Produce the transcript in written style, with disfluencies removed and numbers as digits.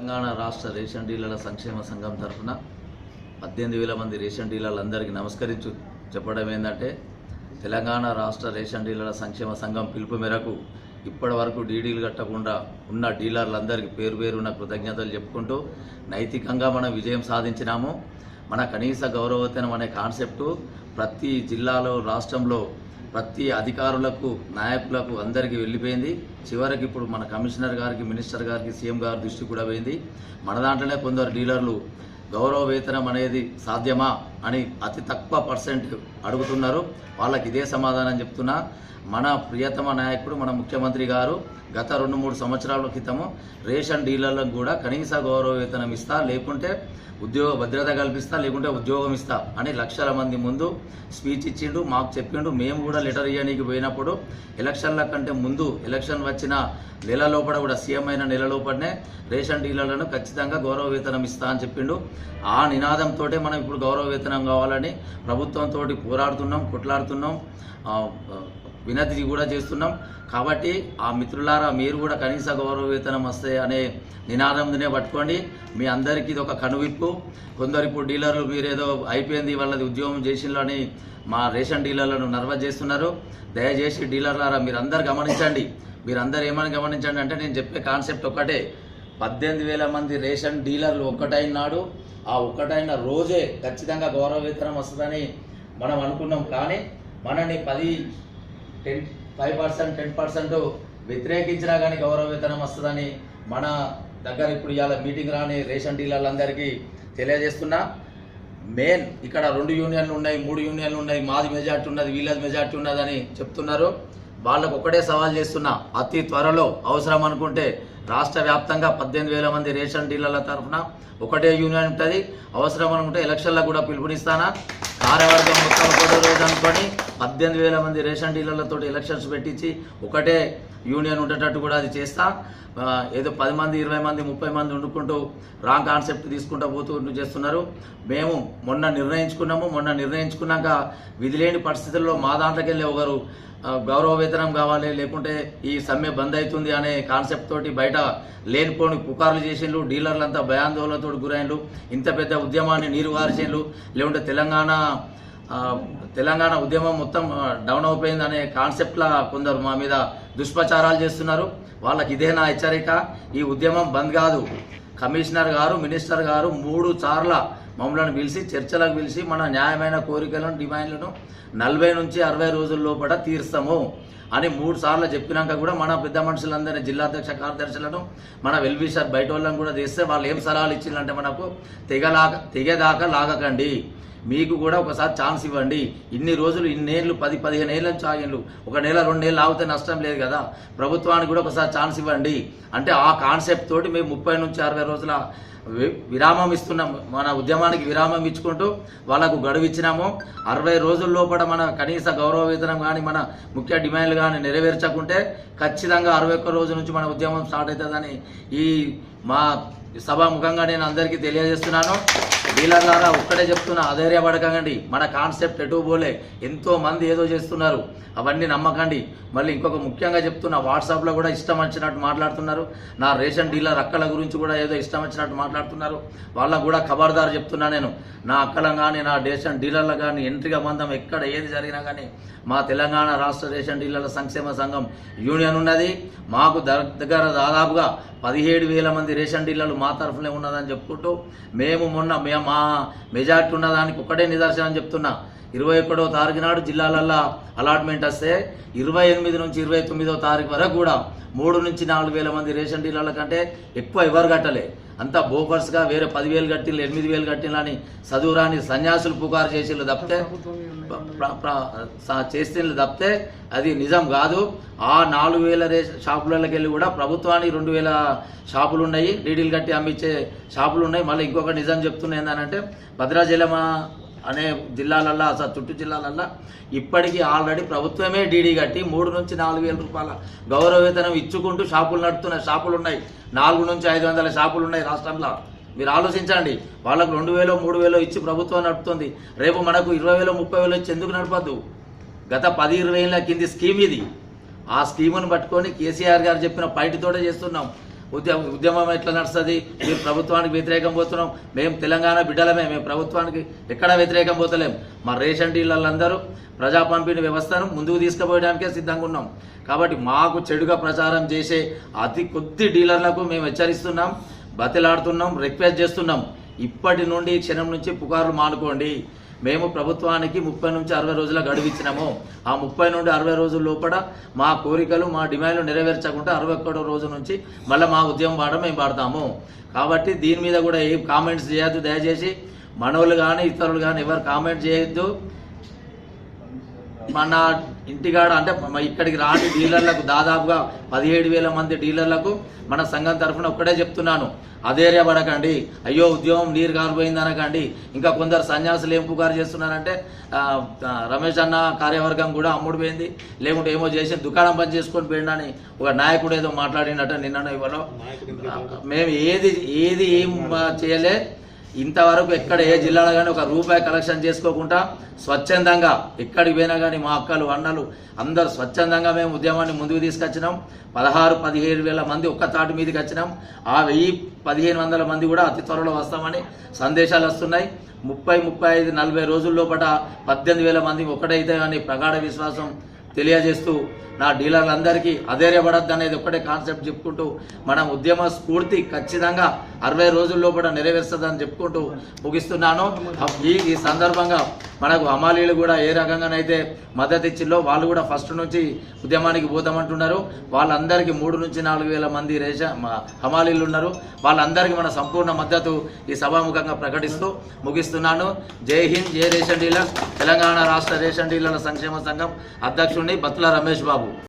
తెలంగాణ రాష్ట్ర రేషన్ డీలర్ల సంక్షేమ సంఘం తరఫున 18,000 మంది రేషన్ డీలర్లందరికీ నమస్కరించు చెప్పడం ఏంటంటే, తెలంగాణ రాష్ట్ర రేషన్ డీలర్ల సంక్షేమ సంఘం పిలుపు మేరకు ఇప్పటి వరకు డీడీలు కట్టకుండా ఉన్న డీలర్లందరికీ పేరు పేరున కృతజ్ఞతలు చెప్పుకుంటూ నైతికంగా మనం విజయం సాధించినాము. మన కనీస గౌరవవేతనం అనే కాన్సెప్టు ప్రతి జిల్లాలో రాష్ట్రంలో ప్రతి అధికారులకు నాయకులకు అందరికీ వెళ్ళిపోయింది. చివరికి ఇప్పుడు మన కమిషనర్ గారికి, మినిస్టర్ గారికి, సీఎం గారి దృష్టి కూడా పోయింది. మన దాంట్లోనే కొందరు డీలర్లు గౌరవ వేతనం అనేది సాధ్యమా అని అతి తక్కువ పర్సెంట్ అడుగుతున్నారు. వాళ్ళకి ఇదే సమాధానం చెప్తున్నా. మన ప్రియతమ నాయకుడు మన ముఖ్యమంత్రి గారు గత 2-3 సంవత్సరాల క్రితము రేషన్ డీలర్లకు కూడా కనీస గౌరవ వేతనం ఇస్తా, లేకుంటే ఉద్యోగ భద్రత కల్పిస్తా, లేకుంటే ఉద్యోగం ఇస్తా అని లక్షల మంది ముందు స్పీచ్ ఇచ్చిండు, మాకు చెప్పిండు. మేము కూడా లెటర్ ఇవ్వడానికి పోయినప్పుడు ఎలక్షన్ల కంటే ముందు, ఎలక్షన్ వచ్చిన నెల లోపల కూడా, సీఎం అయిన నెల లోపలనే రేషన్ డీలర్లను ఖచ్చితంగా గౌరవ వేతనం ఇస్తా అని చెప్పిండు. ఆ నినాదంతో మనం ఇప్పుడు గౌరవ వేతనం కావాలని ప్రభుత్వంతో పోరాడుతున్నాం, కొట్లాడుతున్నాం, వినతి కూడా చేస్తున్నాం. కాబట్టి ఆ మిత్రులారా, మీరు కూడా కనీస గౌరవ వేతనం వస్తాయి అనే నినాదంనే పట్టుకోండి. మీ అందరికీ ఇది ఒక కనువిప్పు. కొందరు ఇప్పుడు డీలర్లు మీరేదో అయిపోయింది వాళ్ళది ఉద్యోగం చేసిందని మా రేషన్ డీలర్లను నర్వస్ చేస్తున్నారు. దయచేసి డీలర్లారా మీరందరూ గమనించండి. మీరందరూ ఏమని గమనించండి అంటే, నేను చెప్పే కాన్సెప్ట్ ఒక్కటే. 18,000 మంది రేషన్ డీలర్లు ఒక్కటైనాడు, ఆ ఒక్కటైన రోజే ఖచ్చితంగా గౌరవ వేతనం వస్తుందని మనం అనుకున్నాం. కానీ మనని 5%, 10% వ్యతిరేకించినా కానీ గౌరవ వేతనం వస్తుందని మన దగ్గర ఇప్పుడు ఇవాళ మీటింగ్ రాని రేషన్ డీలర్లందరికీ తెలియజేస్తున్నా. మెయిన్ ఇక్కడ 2 యూనియన్లు ఉన్నాయి, 3 యూనియన్లు ఉన్నాయి, మాది మెజార్టీ ఉన్నది, వీళ్ళది మెజార్టీ ఉన్నదని చెప్తున్నారు. వాళ్ళకు ఒకటే సవాల్ చేస్తున్నా, అతి త్వరలో అవసరం అనుకుంటే రాష్ట్ర వ్యాప్తంగా 18,000 మంది రేషన్ డీలర్ల తరఫున ఒకటే యూనియన్ ఉంటుంది. అవసరం అనుకుంటే ఎలక్షన్లకు కూడా పిలుపునిస్తానా. కార్యవర్గం మొత్తం ఒకటో రోజు అనుకొని 18,000 మంది రేషన్ డీలర్లతో ఎలక్షన్స్ పెట్టించి ఒకటే యూనియన్ ఉండేటట్టు కూడా అది చేస్తా. ఏదో 10 మంది, 20 మంది, 30 మంది వండుకుంటూ రాంగ్ కాన్సెప్ట్ తీసుకుంటూ పోతూ చేస్తున్నారు. మేము మొన్న నిర్ణయించుకున్నాక విధిలేని పరిస్థితుల్లో మా దాంట్లోకి వెళ్ళి ఒకరు గౌరవ వేతనం కావాలి, లేకుంటే ఈ సమ్మె బంద్ అవుతుంది అనే కాన్సెప్ట్ తోటి బయట లేనిపోని పుకార్లు చేసిండ్రు. డీలర్లంతా భయాందోళనతో గురైండ్రు. ఇంత పెద్ద ఉద్యమాన్ని నీరుగార్చిండ్రు. లేకుంటే తెలంగాణ ఉద్యమం మొత్తం డౌన్ అయిపోయింది అనే కాన్సెప్ట్లా కొందరు మా మీద దుష్ప్రచారాలు చేస్తున్నారు. వాళ్ళకి ఇదే నా హెచ్చరిక. ఈ ఉద్యమం బంద్ కాదు. కమిషనర్ గారు, మినిస్టర్ గారు 3 సార్లు మమ్మల్ని పిలిచి చర్చలకు పిలిచి మన న్యాయమైన కోరికలను, డిమాండ్లను 40 నుంచి 60 రోజుల లోపల తీర్స్తాము అని 3 సార్లు చెప్పినాక కూడా మన పెద్ద మనుషులందరినీ, జిల్లాధ్యక్ష కార్యదర్శులను, మన వెల్విషర్ బయట వాళ్ళని కూడా చేస్తే వాళ్ళు ఏం సలహాలు ఇచ్చిందంటే, మనకు తెగేదాకా లాగకండి, మీకు కూడా ఒకసారి ఛాన్స్ ఇవ్వండి. ఇన్ని రోజులు, ఇన్నేళ్ళు, 10-15 ఏళ్ళ నుంచి ఆగిండ్రు, 1 నెల 2 నెలలు ఆగితే నష్టం లేదు కదా, ప్రభుత్వానికి కూడా ఒకసారి ఛాన్స్ ఇవ్వండి అంటే ఆ కాన్సెప్ట్ తోటి మేము 30 నుంచి 60 రోజుల విరామం ఇస్తున్నాం. మన ఉద్యమానికి విరామం ఇచ్చుకుంటూ వాళ్ళకు గడువు ఇచ్చినాము. 60 రోజుల లోపల మన కనీస గౌరవ వేతనం కానీ, మన ముఖ్య డిమాండ్లు కానీ నెరవేర్చకుంటే ఖచ్చితంగా 61 రోజు నుంచి మన ఉద్యమం స్టార్ట్ అవుతుందని ఈ మా సభాముఖంగా నేను అందరికీ తెలియజేస్తున్నాను. డీలర్లారా ఒక్కడే చెప్తున్నా, అధైర్యపడకండి. మన కాన్సెప్ట్ ఎటు పోలే. ఎంతో మంది ఏదో చేస్తున్నారు, అవన్నీ నమ్మకండి. మళ్ళీ ఇంకొక ముఖ్యంగా చెప్తున్నా, వాట్సాప్లో కూడా ఇష్టం వచ్చినట్టు మాట్లాడుతున్నారు. నా రేషన్ డీలర్ అక్కల గురించి కూడా ఏదో ఇష్టం వచ్చినట్టు మాట్లాడుతున్నారు. వాళ్ళకు కూడా ఖబర్దారు చెప్తున్నా నేను. నా అక్కలం కానీ, నా రేషన్ డీలర్లు కానీ ఎంట్రీగా మందం ఎక్కడ ఏది జరిగినా కానీ మా తెలంగాణ రాష్ట్ర రేషన్ డీలర్ల సంక్షేమ సంఘం యూనియన్ ఉన్నది. మాకు దగ్గర దాదాపుగా 17,000 మంది రేషన్ డీలర్లు మా తరఫునే ఉన్నదని చెప్పుకుంటూ మేము మా మెజార్టీ ఉన్నదానికి ఒకటే నిదర్శనం చెప్తున్నా. 21వ తారీఖు నాడు జిల్లాలల్లో అలాట్మెంట్ వస్తే 28 నుంచి 29వ తారీఖు వరకు కూడా 3 నుంచి 4,000 మంది రేషన్ డీలర్ల కంటే ఎక్కువ ఎవరు కట్టలే. అంతా బోకర్స్గా వేరే 10,000 కట్టిళ్ళు, 8,000 కట్టిళ్ళని చదువురాని సన్యాసులు పుకారు చేసిళ్ళు తప్పితే తప్పితే అది నిజం కాదు. ఆ 4,000 షాపులకి వెళ్ళి కూడా ప్రభుత్వానికి 2,000 షాపులు ఉన్నాయి, డీడీలు కట్టి అమ్మించే షాపులు ఉన్నాయి. మళ్ళీ ఇంకొక నిజం చెప్తున్నా ఏంటంటే, భద్రాచలం అనే జిల్లాలల్లో, అసలు చుట్టూ జిల్లాలల్లో ఇప్పటికీ ఆల్రెడీ ప్రభుత్వమే డీడీ కట్టి 3 నుంచి 4,000 రూపాయల గౌరవ వేతనం ఇచ్చుకుంటూ షాపులు నడుపుతున్న షాపులు ఉన్నాయి. 4 నుంచి 500 షాపులు ఉన్నాయి రాష్ట్రంలో. మీరు ఆలోచించండి. వాళ్ళకు 2,000, 3,000 ఇచ్చి ప్రభుత్వం నడుపుతుంది. రేపు మనకు 20,000, 30,000 ఇచ్చి ఎందుకు నడపద్దు? గత 10-20 ఏళ్ళ కింది స్కీమ్ ఇది. ఆ స్కీమును పట్టుకొని కేసీఆర్ గారు చెప్పిన పైటితోటే చేస్తున్నాం. ఉద్యమం ఎట్లా నడుస్తుంది? మీరు ప్రభుత్వానికి వ్యతిరేకం పోతున్నాం, మేము తెలంగాణ బిడ్డలమే, మేము ప్రభుత్వానికి ఎక్కడా వ్యతిరేకం పోతలేం. మా రేషన్ డీలర్లందరూ ప్రజా పంపిణీ వ్యవస్థను ముందుకు తీసుకుపోయడానికే సిద్ధంగా ఉన్నాం. కాబట్టి మాకు చెడుగా ప్రచారం చేసే అతి కొద్ది డీలర్లకు మేము హెచ్చరిస్తున్నాం, బతిలాడుతున్నాం, రిక్వెస్ట్ చేస్తున్నాం. ఇప్పటి నుండి క్షణం నుంచి పుకార్లు మానుకోండి. మేము ప్రభుత్వానికి 30 నుంచి 60 రోజుల గడువు ఇచ్చినాము. ఆ 30 నుండి 60 రోజుల లోపల మా కోరికలు, మా డిమాండ్లు నెరవేర్చకుంటే 61వ రోజు నుంచి మళ్ళీ మా ఉద్యమం బాట మేము పాడతాము. కాబట్టి దీని మీద కూడా ఏం కామెంట్స్ చేయొద్దు. దయచేసి మనోళ్ళు కానీ ఇతరులు కానీ ఎవరు కామెంట్ చేయొద్దు. మన ఇంటికాడ అంటే ఇక్కడికి రాని డీలర్లకు దాదాపుగా 17,000 మంది డీలర్లకు మన సంఘం తరఫున ఒక్కడే చెప్తున్నాను, అధైర్యపడకండి. అయ్యో ఉద్యమం నీరు కారిపోయింది అనకండి. ఇంకా కొందరు సన్యాసులు ఏం పుకారు చేస్తున్నారంటే రమేష్ అన్న కార్యవర్గం కూడా అమ్ముడు పోయింది, లేకుంటే ఏమో చేసి దుకాణం పని చేసుకొని పోయిండని ఒక నాయకుడు ఏదో మాట్లాడినట్ట నిన్న ఇవ్వలో. మేము ఏది ఏం చేయలే. ఇంతవరకు ఎక్కడ ఏ జిల్లాలో కానీ ఒక రూపాయి కలెక్షన్ చేసుకోకుండా స్వచ్ఛందంగా ఎక్కడికి పోయినా కానీ మా అక్కలు అన్నలు అందరూ స్వచ్ఛందంగా మేము ఉద్యమాన్ని ముందుకు తీసుకొచ్చినాం. 16-17 మంది ఒక్క తాటి మీదకి వచ్చినాం. ఆ 1000-1500 మంది కూడా అతి త్వరలో వస్తామని సందేశాలు వస్తున్నాయి. 30-35-40 రోజుల లోపల 18,000 మంది ఒకటైతే అని ప్రగాఢ విశ్వాసం తెలియజేస్తూ నా డీలర్లందరికీ అధైర్యపడద్దు అనేది ఒక్కటే కాన్సెప్ట్ చెప్పుకుంటూ మనం ఉద్యమ స్ఫూర్తి ఖచ్చితంగా 60 రోజుల లోపల నెరవేరుస్తుందని చెప్పుకుంటూ ముగిస్తున్నాను. ఈ సందర్భంగా మనకు హమాలీలు కూడా ఏ రకంగానైతే మద్దతు ఇచ్చిందో వాళ్ళు కూడా ఫస్ట్ నుంచి ఉద్యమానికి పోతామంటున్నారు. వాళ్ళందరికీ 3 నుంచి 4,000 మంది హమాలీలు ఉన్నారు. వాళ్ళందరికీ మన సంపూర్ణ మద్దతు ఈ సభాముఖంగా ప్రకటిస్తూ ముగిస్తున్నాను. జై హింద్, జై రేషన్ డీలర్. తెలంగాణ రాష్ట్ర రేషన్ డీలర్ల సంక్షేమ సంఘం అధ్యక్షుడిని బత్తుల రమేష్ బాబు.